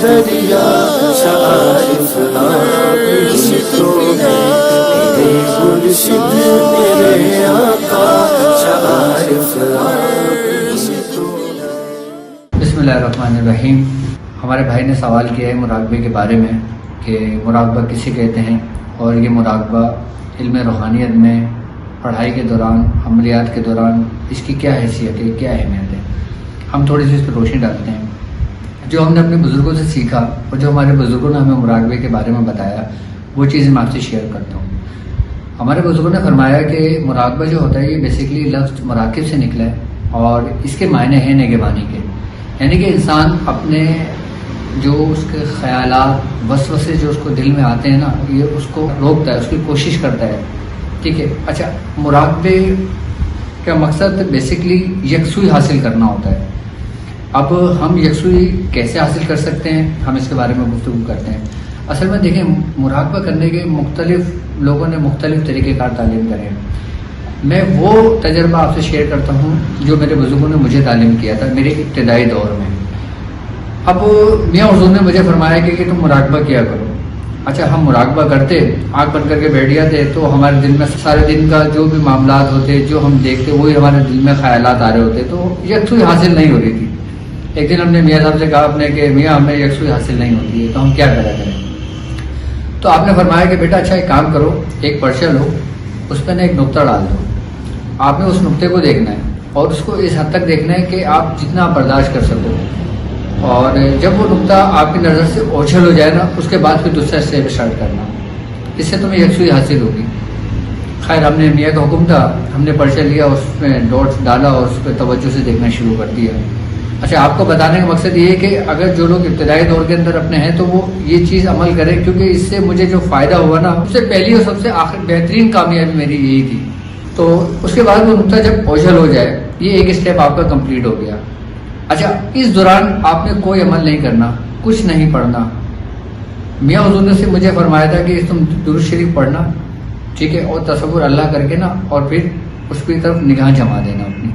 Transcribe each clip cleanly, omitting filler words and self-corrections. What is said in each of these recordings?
نظریہ شعائف آپ ہی تو ہیں، میرے مرشد میرے آقا شعائف آپ ہی تو ہیں۔ بسم اللہ الرحمن الرحیم۔ ہمارے بھائی نے سوال کیا ہے مراقبے کے بارے میں کہ مراقبہ کسے کہتے ہیں، اور یہ مراقبہ علم روحانیت میں پڑھائی کے دوران، عملیات کے دوران اس کی کیا حیثیت ہے، کیا اہمیت ہے۔ ہم تھوڑی سی اس پہ روشنی ڈالتے ہیں۔ جو ہم نے اپنے بزرگوں سے سیکھا اور جو ہمارے بزرگوں نے ہمیں مراقبے کے بارے میں بتایا، وہ چیزیں میں آپ سے شیئر کرتا ہوں۔ ہمارے بزرگوں نے فرمایا کہ مراقبہ جو ہوتا ہے یہ بیسیکلی لفظ مراقب سے نکلا ہے، اور اس کے معنی ہیں نگہبانی کے، یعنی کہ انسان اپنے جو اس کے خیالات وسوسے جو اس کو دل میں آتے ہیں نا، یہ اس کو روکتا ہے، اس کی کوشش کرتا ہے۔ ٹھیک ہے، اچھا، مراقبے کا مقصد بیسیکلی یکسوئی حاصل کرنا ہوتا ہے۔ اب ہم یکسوئی کیسے حاصل کر سکتے ہیں، ہم اس کے بارے میں گفتگو کرتے ہیں۔ اصل میں دیکھیں، مراقبہ کرنے کے مختلف لوگوں نے مختلف طریقہ کار تعلیم کرے ہیں۔ میں وہ تجربہ آپ سے شیئر کرتا ہوں جو میرے بزرگوں نے مجھے تعلیم کیا تھا میرے ابتدائی دور میں۔ اب میاں حضور نے مجھے فرمایا کہ تم مراقبہ کیا کرو۔ اچھا، ہم مراقبہ کرتے، آنکھ بند کر کے بیٹھ جاتے، تو ہمارے دل میں سارے دن کا جو بھی معاملات ہوتے، جو ہم دیکھتے، وہی ہمارے دل میں خیالات آ رہے ہوتے، تو یکسوئی حاصل نہیں ہو رہی تھی۔ ایک دن ہم نے میاں صاحب سے کہا اپنے کہ میاں ہمیں یکسوئی حاصل نہیں ہوتی ہے، تو ہم کیا کرا کریں؟ تو آپ نے فرمایا کہ بیٹا اچھا ایک کام کرو، ایک پرچہ لو، اس پہ ایک نقطہ ڈال دو۔ آپ نے اس نقطے کو دیکھنا ہے اور اس کو اس حد تک دیکھنا ہے کہ آپ جتنا برداشت کر سکو، اور جب وہ نقطہ آپ کی نظر سے اوجھل ہو جائے نا، اس کے بعد پھر دوسرا اسٹیپ اسٹارٹ کرنا، اس سے تمہیں یکسوئی حاصل ہوگی۔ خیر، ہم نے میاں کا حکم تھا، ہم نے پرچہ لیا، اس میں ڈاٹس ڈالا اور اس پہ توجہ سے دیکھنا شروع کر دیا۔ اچھا، آپ کو بتانے کا مقصد یہ ہے کہ اگر جو لوگ ابتدائی دور کے اندر اپنے ہیں تو وہ یہ چیز عمل کریں، کیونکہ اس سے مجھے جو فائدہ ہوا نا، سب سے پہلی اور سب سے آخر بہترین کامیابی میری یہی تھی۔ تو اس کے بعد وہ نقطہ جب اوجھل ہو جائے، یہ ایک اسٹیپ آپ کا کمپلیٹ ہو گیا۔ اچھا، اس دوران آپ نے کوئی عمل نہیں کرنا، کچھ نہیں پڑھنا۔ میاں حضور نے سے مجھے فرمایا تھا کہ تم درود شریف پڑھنا، ٹھیک ہے، اور تصور اللہ کر کے نا، اور پھر اس کی طرف نگاہ جما دینا اپنی،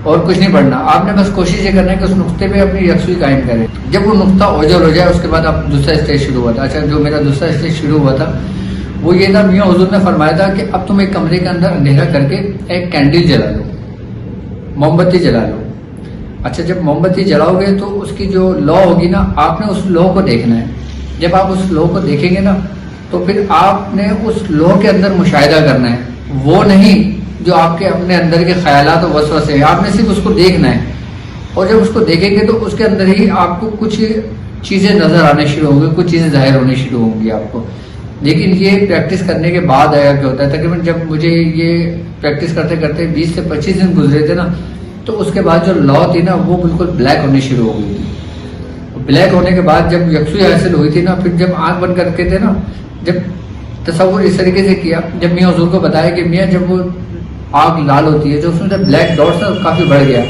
اور کچھ نہیں پڑھنا۔ آپ نے بس کوشش یہ کرنا ہے کہ اس نقطے پہ اپنی یکسوئی قائم کرے۔ جب وہ نقطہ اوجھل ہو جائے، اس کے بعد اب دوسرا اسٹیج شروع ہوا تھا۔ اچھا، جو میرا دوسرا اسٹیج شروع ہوا تھا وہ یہ تھا، میاں حضور نے فرمایا تھا کہ اب تم ایک کمرے کے اندر اندھیرا کر کے ایک کینڈل جلا لو، موم بتی جلا لو۔ اچھا، جب موم بتی جلاؤ گے تو اس کی جو لو ہوگی نا، آپ نے اس لو کو دیکھنا ہے۔ جب آپ اس لو کو دیکھیں گے نا، تو پھر آپ نے اس لو کے اندر مشاہدہ کرنا ہے، وہ نہیں جو آپ کے اپنے اندر کے خیالات و وسوسے ہیں، آپ نے صرف اس کو دیکھنا ہے۔ اور جب اس کو دیکھیں گے تو اس کے اندر ہی آپ کو کچھ چیزیں نظر آنے شروع ہوں گی، کچھ چیزیں ظاہر ہونے شروع ہوں گی آپ کو۔ لیکن یہ پریکٹس کرنے کے بعد آیا کیا ہوتا ہے، تقریباً جب مجھے یہ پریکٹس کرتے کرتے 20 سے 25 دن گزرے تھے نا، تو اس کے بعد جو لا تھی نا، وہ بالکل بلیک ہونے شروع ہو گئی تھی۔ بلیک ہونے کے بعد جب یکسوئی حاصل ہوئی تھی نا، پھر جب آنکھ بند کر کے تھے نا، جب تصور اس طریقے سے کیا، جب میاں حضور کو بتایا کہ میاں جب وہ آگ لال ہوتی ہے، جو اس میں جب بلیک ڈاٹس نا کافی بڑھ گیا،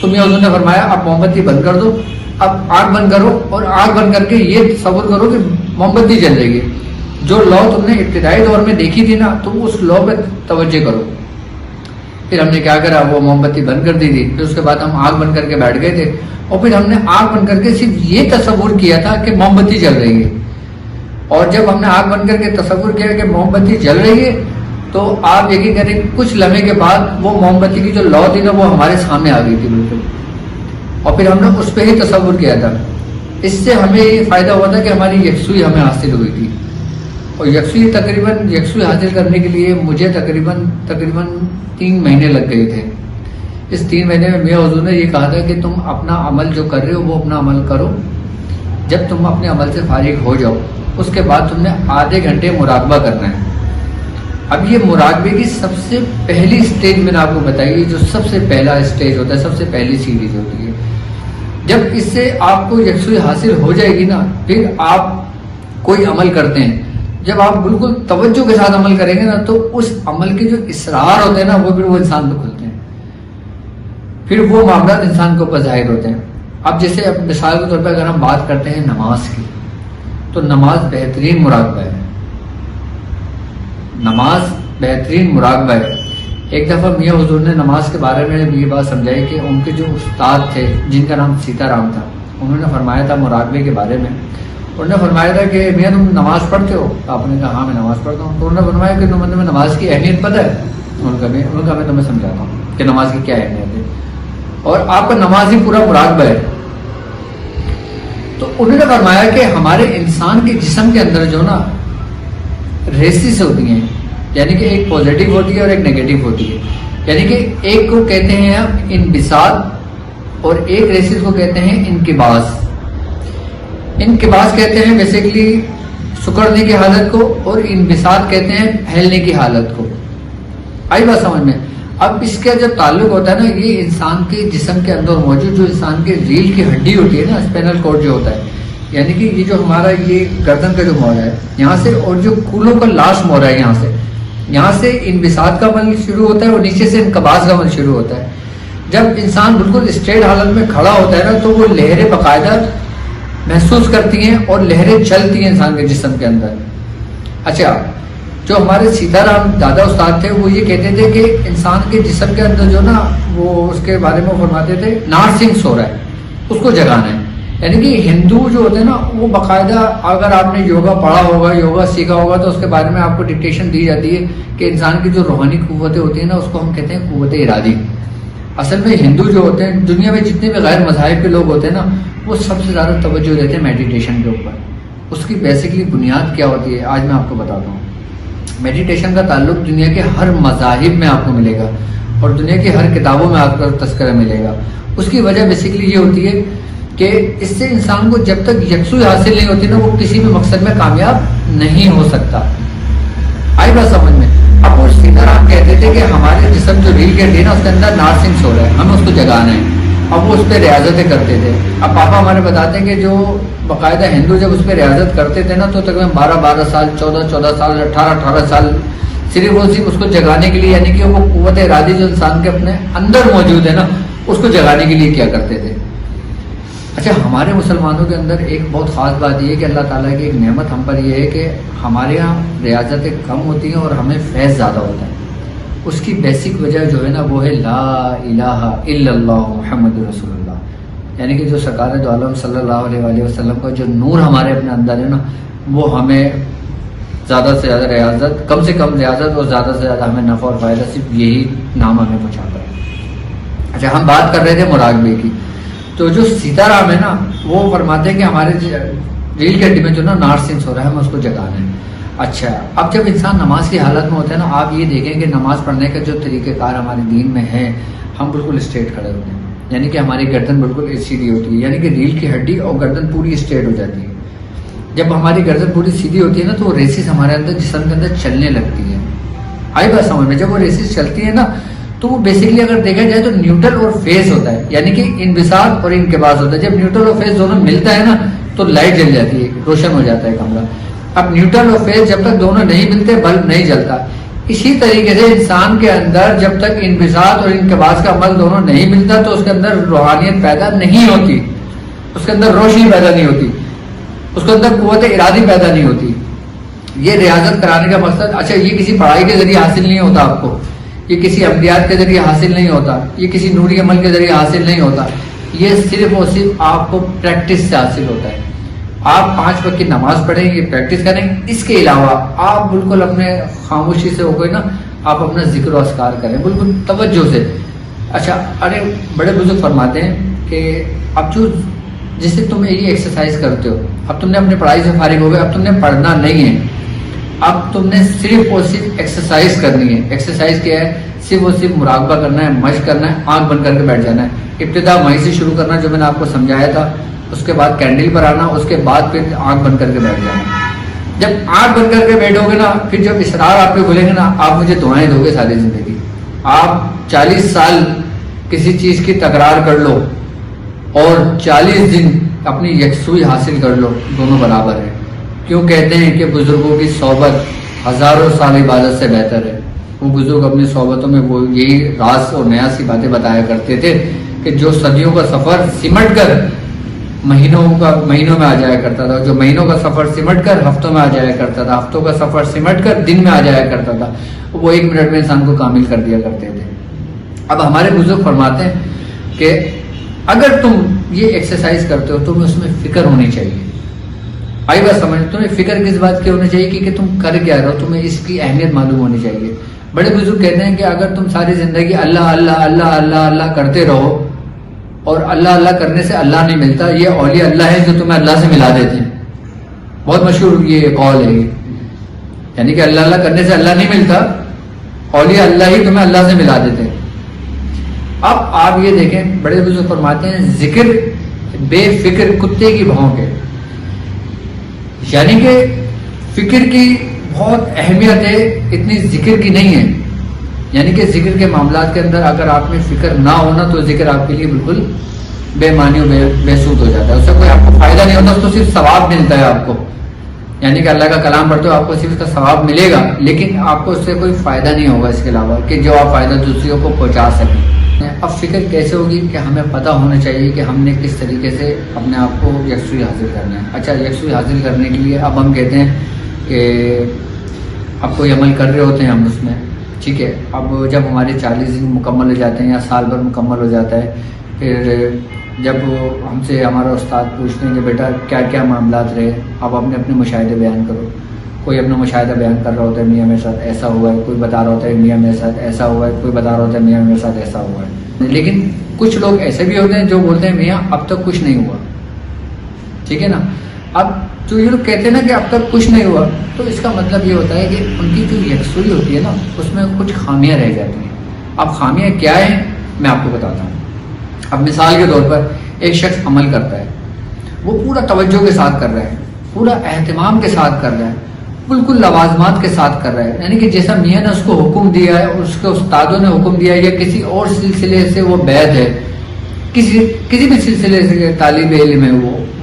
تو میاں حضور نے فرمایا اب موم بتی بند کر دو، اب آنکھ بند کرو، اور آنکھ بند کر کے یہ تصور کرو کہ موم بتی جل رہی ہے۔ جو لو تم نے ابتدائی دور میں دیکھی تھی نا، تو اس لو پہ توجہ کرو۔ پھر ہم نے کیا کرا، وہ موم بتی بند کر دی تھی، پھر اس کے بعد ہم آنکھ بند کر کے بیٹھ گئے تھے، اور پھر ہم نے آنکھ بند کر کے صرف یہ تصور کیا تھا کہ موم بتی جل رہی ہے۔ اور جب ہم نے آنکھ بند کر کے تصور کیا کہ موم بتی جل رہی ہے، تو آپ یقین کریں کچھ لمحے کے بعد وہ موم بتی کی جو لو تھی نا، وہ ہمارے سامنے آ گئی تھی بالکل، اور پھر ہم نے اس پہ ہی تصور کیا تھا۔ اس سے ہمیں یہ فائدہ ہوا تھا کہ ہماری یکسوئی ہمیں حاصل ہوئی تھی، اور یکسوئی حاصل کرنے کے لیے مجھے تقریباً 3 مہینے لگ گئے تھے۔ اس 3 مہینے میں میاں حضور نے یہ کہا تھا کہ تم اپنا عمل جو کر رہے ہو وہ اپنا عمل کرو، جب تم اپنے عمل سے فارغ ہو جاؤ اس کے بعد تم نے آدھے گھنٹے مراقبہ کرنا ہے۔ اب یہ مراقبے کی سب سے پہلی سٹیج میں نے آپ کو بتائی، جو سب سے پہلا سٹیج ہوتا ہے، سب سے پہلی سیڑھی ہوتی ہے۔ جب اس سے آپ کو یکسوئی حاصل ہو جائے گی نا، پھر آپ کوئی عمل کرتے ہیں، جب آپ بالکل توجہ کے ساتھ عمل کریں گے نا، تو اس عمل کے جو اسرار ہوتے ہیں نا، وہ پھر وہ انسان پہ کھلتے ہیں، پھر وہ معاملات انسان کے اوپر ظاہر ہوتے ہیں۔ اب جیسے اب مثال کے طور پہ اگر ہم بات کرتے ہیں نماز کی، تو نماز بہترین مراقبہ ہے، نماز بہترین مراقبہ ہے۔ ایک دفعہ میاں حضور نے نماز کے بارے میں یہ بات سمجھائی کہ ان کے جو استاد تھے، جن کا نام سیتا رام تھا، انہوں نے فرمایا تھا مراقبے کے بارے میں. انہوں نے فرمایا تھا کہ میاں تم نماز پڑھتے ہو؟ آپ نے کہا ہاں میں نماز پڑھتا ہوں. تو انہوں نے فرمایا کہ تمہیں نماز کی اہمیت پتہ ہے؟ انہوں نے کہا میں تمہیں سمجھاتا ہوں کہ نماز کی کیا اہمیت ہے، اور آپ کا نماز ہی پورا مراقبہ ہے. تو انہوں نے فرمایا کہ ہمارے انسان کے جسم کے اندر جو نا ریسز ہوتی ہیں، یعنی کہ ایک پازیٹیو ہوتی ہے اور ایک نیگیٹو ہوتی ہے. یعنی کہ ایک کو کہتے ہیں ہم انبساط اور ایک ریسز کو کہتے ہیں انقباض. انقباض کہتے ہیں بیسیکلی سکڑنے کی حالت کو، اور انبساط کہتے ہیں پھیلنے کی حالت کو. آئی بات سمجھ میں؟ اب اس کا جو تعلق ہوتا ہے نا، یہ انسان کے جسم کے اندر موجود جو انسان کے ریڑھ کی ہڈی ہوتی ہے نا، اسپینل کورڈ جو ہوتا ہے، یعنی کہ یہ جو ہمارا یہ گردن کا جو موڑا ہے یہاں سے، اور جو کولوں کا لاسٹ موڑا ہے یہاں سے انبساط کا عمل شروع ہوتا ہے اور نیچے سے انقباض کا عمل شروع ہوتا ہے. جب انسان بالکل اسٹریٹ حالت میں کھڑا ہوتا ہے نا، تو وہ لہریں باقاعدہ محسوس کرتی ہیں اور لہریں چلتی ہیں انسان کے جسم کے اندر. اچھا، جو ہمارے سیتا رام دادا استاد تھے وہ یہ کہتے تھے کہ انسان کے جسم کے اندر جو نا، وہ اس کے بارے میں فرماتے تھے نارسنگ سو رہا ہے، اس کو جگانا ہے. یعنی کہ ہندو جو ہوتے ہیں نا، وہ باقاعدہ اگر آپ نے یوگا پڑھا ہوگا، یوگا سیکھا ہوگا، تو اس کے بارے میں آپ کو ڈکٹیشن دی جاتی ہے کہ انسان کی جو روحانی قوتیں ہوتی ہیں نا، اس کو ہم کہتے ہیں قوت ارادی. اصل میں ہندو جو ہوتے ہیں، دنیا میں جتنے بھی غیر مذاہب کے لوگ ہوتے ہیں نا، وہ سب سے زیادہ توجہ دیتے ہیں میڈیٹیشن کے اوپر. اس کی بیسکلی بنیاد کیا ہوتی ہے آج میں آپ کو بتاتا ہوں. میڈیٹیشن کا تعلق دنیا کے ہر مذاہب میں آپ کو ملے گا اور دنیا کی ہر کتابوں میں آپ کو تذکرہ ملے گا. اس کی وجہ بیسکلی یہ ہوتی ہے کہ اس سے انسان کو جب تک یکسوئی حاصل نہیں ہوتی نا، وہ کسی بھی مقصد میں کامیاب نہیں ہو سکتا. آئی بات سمجھ میں؟ اب وہ سیتا رام کہتے تھے کہ ہمارے جسم جو ریل کے نا، اس کے اندر نارسنگ سو رہا ہے، ہمیں اس کو جگانا ہے. اب وہ اس پہ ریاضتیں کرتے تھے. اب پاپا ہمارے بتاتے ہیں کہ جو باقاعدہ ہندو جب اس پہ ریاضت کرتے تھے نا، تو تقریباً 12 سال 14 سال 18 سال صرف اس کو جگانے کے لیے، یعنی کہ وہ قوت ارادی جو انسان کے اپنے اندر موجود ہے نا، اس کو جگانے کے لیے کیا کرتے تھے. اچھا، ہمارے مسلمانوں کے اندر ایک بہت خاص بات یہ ہے کہ اللہ تعالیٰ کی ایک نعمت ہم پر یہ ہے کہ ہمارے یہاں ریاضتیں کم ہوتی ہیں اور ہمیں فیض زیادہ ہوتا ہے. اس کی بیسک وجہ جو ہے نا، وہ ہے لا الہ الا اللہ محمد رسول اللہ. یعنی کہ جو سرکار دو عالم صلی اللہ علیہ وآلہ وسلم کا جو نور ہمارے اپنے اندر ہے نا، وہ ہمیں زیادہ سے زیادہ ریاضت، کم سے کم ریاضت، اور زیادہ سے زیادہ ہمیں نفع اور فائدہ صرف یہی نام ہمیں پہنچاتا ہے. اچھا، ہم بات کر رہے تھے مراقبے کی. تو جو سیتا رام ہے نا، وہ فرماتے ہیں کہ ہمارے ریل کے ہڈی میں جو نا نارسنگ ہو رہا ہے، ہمیں اس کو جگانا ہے. اچھا، اب جب انسان نماز کی حالت میں ہوتا ہے نا، آپ یہ دیکھیں کہ نماز پڑھنے کا جو طریقہ کار ہمارے دین میں ہے، ہم بالکل اسٹریٹ کھڑے ہوتے ہیں. یعنی کہ ہماری گردن بالکل سیدھی ہوتی ہے، یعنی کہ ریل کی ہڈی اور گردن پوری اسٹریٹ ہو جاتی ہے. جب ہماری گردن پوری سیدھی ہوتی ہے نا، تو وہ ریسز ہمارے اندر جسم کے اندر چلنے لگتی ہے. آئی بات سمجھ میں؟ جب وہ ریسز چلتی ہے نا، تو وہ بیسکلی اگر دیکھا جائے تو نیوٹرل اور فیز ہوتا ہے، یعنی کہ انبساط اور انقباض ہوتا ہے. جب نیوٹرل اور فیز دونوں ملتا ہے نا، تو لائٹ جل جاتی ہے، روشن ہو جاتا ہے کمرہ. اب نیوٹرل اور فیز جب تک دونوں نہیں ملتے، بلب نہیں جلتا. اسی طریقے سے انسان کے اندر جب تک انبساط اور انقباض کا عمل دونوں نہیں ملتا، تو اس کے اندر روحانیت پیدا نہیں ہوتی، اس کے اندر روشنی پیدا نہیں ہوتی، اس کے اندر قوت ارادی پیدا نہیں ہوتی. یہ ریاضت کرانے کا مقصد، اچھا، یہ کسی پڑھائی کے ذریعے حاصل نہیں ہوتا آپ کو، یہ کسی عملیات کے ذریعے حاصل نہیں ہوتا، یہ کسی نوری عمل کے ذریعے حاصل نہیں ہوتا. یہ صرف اور صرف آپ کو پریکٹس سے حاصل ہوتا ہے. آپ 5 وقت کی نماز پڑھیں، یہ پریکٹس کریں. اس کے علاوہ آپ بالکل اپنے خاموشی سے ہو گئے نا، آپ اپنا ذکر و اذکار کریں بالکل توجہ سے. اچھا، ارے بڑے بزرگ فرماتے ہیں کہ اب جو جیسے تم یہ ایکسرسائز کرتے ہو، اب تم نے اپنی پڑھائی سے فارغ ہو گئے، اب تم نے پڑھنا نہیں ہے، اب تم نے صرف اور صرف ایکسرسائز کرنی ہے. ایکسرسائز کیا ہے؟ صرف اور صرف مراقبہ کرنا ہے، مشق کرنا ہے، آنکھ بند کر کے بیٹھ جانا ہے. ابتدا وہیں سے شروع کرنا جو میں نے آپ کو سمجھایا تھا، اس کے بعد کینڈل پر آنا، اس کے بعد پھر آنکھ بند کر کے بیٹھ جانا. جب آنکھ بند کر کے بیٹھو گے نا، پھر جب اسرار آپ کے کھلیں گے نا، آپ مجھے دعائیں دو گے ساری زندگی. آپ 40 سال کسی چیز کی تکرار کر لو اور 40 دن اپنی یکسوئی حاصل کر لو، دونوں برابر ہیں. کیوں کہتے ہیں کہ بزرگوں کی صحبت ہزاروں سال عبادت سے بہتر ہے. وہ بزرگ اپنی صحبتوں میں وہ یہی راز اور نیا سی باتیں بتایا کرتے تھے کہ جو صدیوں کا سفر سمٹ کر مہینوں میں آ جایا کرتا تھا، جو مہینوں کا سفر سمٹ کر ہفتوں میں آ جایا کرتا تھا، ہفتوں کا سفر سمٹ کر دن میں آ جایا کرتا تھا، وہ 1 منٹ میں انسان کو کامل کر دیا کرتے تھے. اب ہمارے بزرگ فرماتے ہیں کہ اگر تم یہ ایکسرسائز کرتے ہو تمہیں اس میں فکر ہونی چاہیے. آئی بات سمجھ؟ تمہیں فکر کس بات کی ہونی چاہیے کہ تم کر کیا رہو، تمہیں اس کی اہمیت معلوم ہونی چاہیے. بڑے بزرگ کہتے ہیں کہ اگر تم ساری زندگی اللہ اللہ اللہ اللہ اللہ کرتے رہو اور اللہ اللہ کرنے سے اللہ نہیں ملتا، یہ اولیاء اللہ ہے جو تمہیں اللہ سے ملا دیتے ہیں. بہت مشہور یہ قول ہے، یعنی کہ اللہ اللہ کرنے سے اللہ نہیں ملتا، اولیاء اللہ ہی تمہیں اللہ سے ملا دیتے ہیں. اب آپ یہ دیکھیں، بڑے بزرگ فرماتے ہیں ذکر بے فکر کتے کی بھونک ہے. یعنی کہ فکر کی بہت اہمیت ہے، اتنی ذکر کی نہیں ہے. یعنی کہ ذکر کے معاملات کے اندر اگر آپ میں فکر نہ ہونا تو ذکر آپ کے لیے بالکل بے معنی و بے سود ہو جاتا ہے. اس سے کوئی آپ کو فائدہ نہیں ہوتا، اس کو صرف ثواب ملتا ہے آپ کو. یعنی کہ اللہ کا کلام پڑھتے ہو آپ کو صرف اس کا ثواب ملے گا، لیکن آپ کو اس سے کوئی فائدہ نہیں ہوگا اس کے علاوہ کہ جو آپ فائدہ دوسروں کو پہنچا سکیں. اب فکر کیسے ہوگی کہ ہمیں پتہ ہونا چاہیے کہ ہم نے کس طریقے سے اپنے آپ کو یکسوئی حاصل کرنا ہے. اچھا، یکسوئی حاصل کرنے کے لیے اب ہم کہتے ہیں کہ اب کوئی عمل کر رہے ہوتے ہیں ہم اس میں، ٹھیک ہے. اب جب ہمارے 40 دن مکمل ہو جاتے ہیں یا سال بھر مکمل ہو جاتا ہے، پھر جب ہم سے ہمارا استاد پوچھتے ہیں کہ بیٹا کیا کیا معاملات رہے، آپ اپنے اپنے مشاہدے بیان کرو. کوئی اپنا مشاہدہ بیان کر رہا ہوتا ہے، میاں میرے ساتھ ایسا ہوا ہے. کوئی بتا رہا ہوتا ہے میاں میرے ساتھ ایسا ہوا ہے. کوئی بتا رہا ہوتا ہے میاں میرے ساتھ ایسا ہوا ہے. لیکن کچھ لوگ ایسے بھی ہوتے ہیں جو بولتے ہیں میاں اب تک کچھ نہیں ہوا، ٹھیک ہے نا. اب جو یہ لوگ کہتے ہیں نا کہ اب تک کچھ نہیں ہوا، تو اس کا مطلب یہ ہوتا ہے کہ ان کی جو یکسوئی ہوتی ہے نا اس میں کچھ خامیاں رہ جاتی ہیں. اب خامیاں کیا ہیں میں آپ کو بتاتا ہوں. اب مثال کے طور پر ایک شخص عمل کرتا ہے، وہ پورا توجہ کے ساتھ کر رہا ہے، پورا اہتمام کے ساتھ کر رہا ہے، بالکل لوازمات کے ساتھ کر رہا ہے. یعنی کہ جیسا میاں نے اس کو حکم دیا ہے اور اس کے استادوں نے حکم دیا ہے، یا کسی اور سلسلے سے وہ بیعت ہے، کسی بھی سلسلے سے طالب علم ہے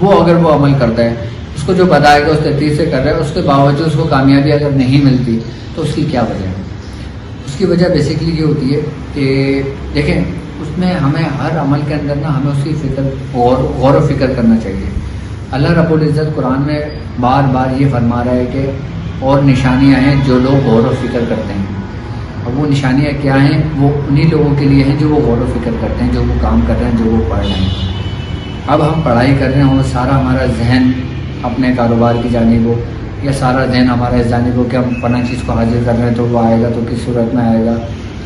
وہ اگر وہ عمل کرتا ہے، اس کو جو بتایا گیا اس ترتیب سے کر رہا ہے، اس کے باوجود اس کو کامیابی اگر نہیں ملتی تو اس کی کیا وجہ ہے؟ اس کی وجہ بیسیکلی یہ ہوتی ہے کہ دیکھیں اس میں ہمیں ہر عمل کے اندر نا ہمیں اس کی فکر غور و فکر کرنا چاہیے. اللہ رب العزت قرآن میں بار بار یہ فرما رہا ہے کہ اور نشانیاں ہیں جو لوگ غور و فکر کرتے ہیں. اور وہ نشانیاں کیا ہیں؟ وہ انہی لوگوں کے لیے ہیں جو وہ غور و فکر کرتے ہیں، جو وہ کام کر رہے ہیں، جو وہ پڑھ رہے ہیں. اب ہم پڑھائی کر رہے ہیں اور سارا ہمارا ذہن اپنے کاروبار کی جانب ہو، یا سارا ذہن ہمارا اس جانب ہو کہ ہم فلاں چیز کو حاصل کر رہے ہیں تو وہ آئے گا تو کس صورت میں آئے گا،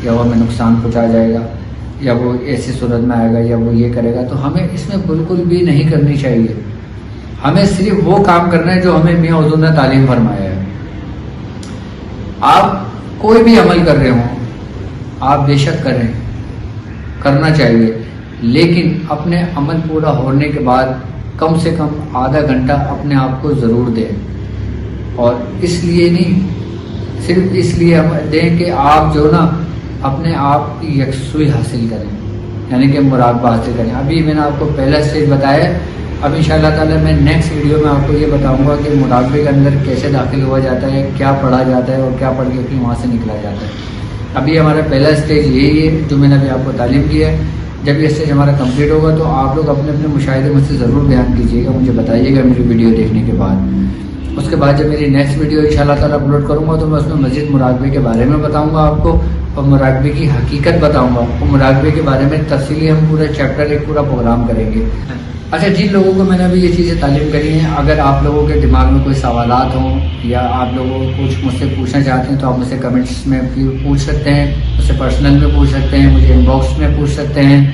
یا وہ ہمیں نقصان پہنچا جائے گا، یا وہ ایسی صورت میں آئے گا، یا وہ یہ کرے گا. تو ہمیں اس میں بالکل بھی نہیں کرنی چاہیے. ہمیں صرف وہ کام کرنا ہے جو ہمیں میاں حضور نے تعلیم فرمایا ہے. آپ کوئی بھی عمل کر رہے ہوں آپ بے شک کریں، کرنا چاہیے، لیکن اپنے عمل پورا ہونے کے بعد کم سے کم آدھا گھنٹہ اپنے آپ کو ضرور دیں. اور اس لیے نہیں، صرف اس لیے ہم دیں کہ آپ جو نا اپنے آپ کی یکسوئی حاصل کریں، یعنی کہ مراقبہ حاصل کریں. ابھی میں نے آپ کو پہلا اسٹیج بتایا ہے. اب انشاءاللہ تعالیٰ میں نیکسٹ ویڈیو میں آپ کو یہ بتاؤں گا کہ مراقبے کے اندر کیسے داخل ہوا جاتا ہے، کیا پڑھا جاتا ہے اور کیا پڑھ کے پھر وہاں سے نکلا جاتا ہے. ابھی ہمارا پہلا اسٹیج یہی ہے جو میں نے ابھی آپ کو تعلیم کی ہے. جب یہ اسٹیج ہمارا کمپلیٹ ہوگا تو آپ لوگ اپنے اپنے مشاہدے مجھ سے ضرور بیان کیجیے گا، مجھے بتائیے گا میری ویڈیو دیکھنے کے بعد. اس کے بعد جب میری نیکسٹ ویڈیو انشاءاللہ تعالیٰ اپلوڈ کروں گا تو میں اس میں مزید مراقبے کے بارے میں بتاؤں گا آپ کو، اور مراقبے کی حقیقت بتاؤں گا، اور مراقبے کے بارے میں تفصیلی ہم پورا چیپٹر ایک پورا پروگرام کریں گے. اچھا، جن لوگوں کو میں نے ابھی یہ چیزیں تعلیم کری ہیں، اگر آپ لوگوں کے دماغ میں کوئی سوالات ہوں یا آپ لوگوں کو کچھ مجھ سے پوچھنا چاہتے ہیں تو آپ مجھ سے کمنٹس میں پوچھ سکتے ہیں، مجھ سے پرسنل میں پوچھ سکتے ہیں، مجھے ان باکس میں پوچھ سکتے ہیں.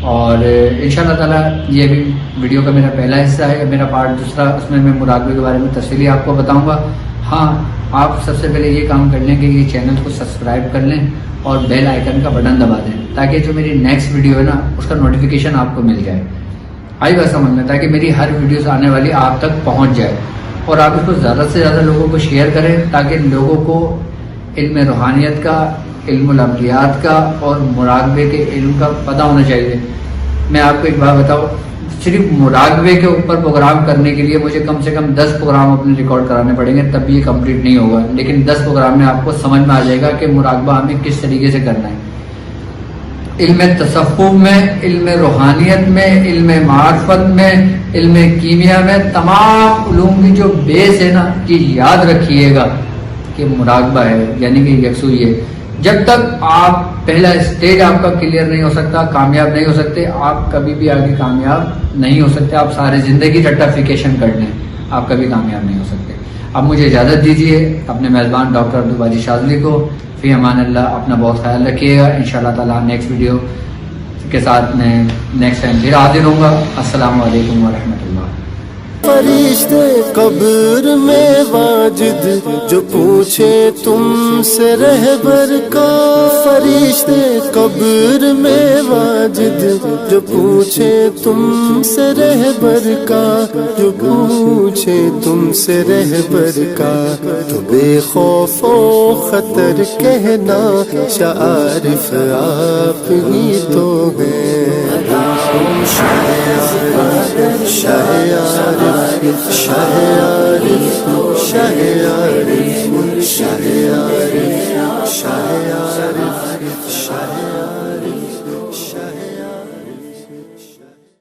اور انشاءاللہ تعالیٰ یہ بھی ویڈیو کا میرا پہلا حصہ ہے. میرا پارٹ دوسرا، اس میں مراقبے کے بارے میں تفصیلی آپ کو بتاؤں گا. ہاں، آپ سب سے پہلے یہ کام کر لیں کہ یہ چینل کو سبسکرائب کر لیں اور بیل آئیکن کا بٹن دبا دیں تاکہ جو میری نیکسٹ ویڈیو ہے نا اس کا نوٹیفیکیشن آپ کو مل جائے. آئی بات سمجھ میں؟ تاکہ میری ہر ویڈیوز آنے والی آپ تک پہنچ جائے. اور آپ اس کو زیادہ سے زیادہ لوگوں کو شیئر کریں تاکہ لوگوں کو علم روحانیت کا، علم العملیات کا اور مراقبے کے علم کا پتہ ہونا چاہیے. میں آپ کو ایک بات بتاؤں، صرف مراقبے کے اوپر پروگرام کرنے کے لیے مجھے کم سے کم 10 پروگرام اپنے ریکارڈ کرانے پڑیں گے، تب بھی یہ کمپلیٹ نہیں ہوگا. لیکن 10 پروگرام میں آپ کو سمجھ میں آ جائے گا کہ مراقبہ ہمیں کس طریقے سے کرنا ہے. علم تصوف میں، علم روحانیت میں، علم معرفت میں، علم کیمیا میں، تمام علوم کی جو بیس ہے نا، یہ یاد رکھیے گا کہ مراقبہ ہے، یعنی کہ یکسوئی ہے. جب تک آپ پہلا اسٹیج آپ کا کلیئر نہیں ہو سکتا، کامیاب نہیں ہو سکتے، آپ کبھی بھی آگے کامیاب نہیں ہو سکتے. آپ سارے زندگی رٹافیکیشن کر لیں، آپ کبھی کامیاب نہیں ہو سکتے. اب مجھے اجازت دیجیے اپنے میزبان ڈاکٹر عبدالباجی شاذلی کو. فی امان اللہ. اپنا بہت خیال رکھیے گا. انشاءاللہ تعالیٰ نیکسٹ ویڈیو کے ساتھ میں نیکسٹ ٹائم پھر حاضر ہوں گا. السلام علیکم ورحمۃ اللہ. فرشتے قبر میں واجد جو پوچھے تم سے رہبر کا، فرشتے قبر میں واجد جو پوچھے تم سے رہبر کا، جو پوچھے تم سے رہبر کا، تو بے خوف و خطر کہنا شعارف آپ ہی تو ہیں. شاہ عارف شاہ عارف شاہ عارف شاہ عارف شاہ عارف شاہ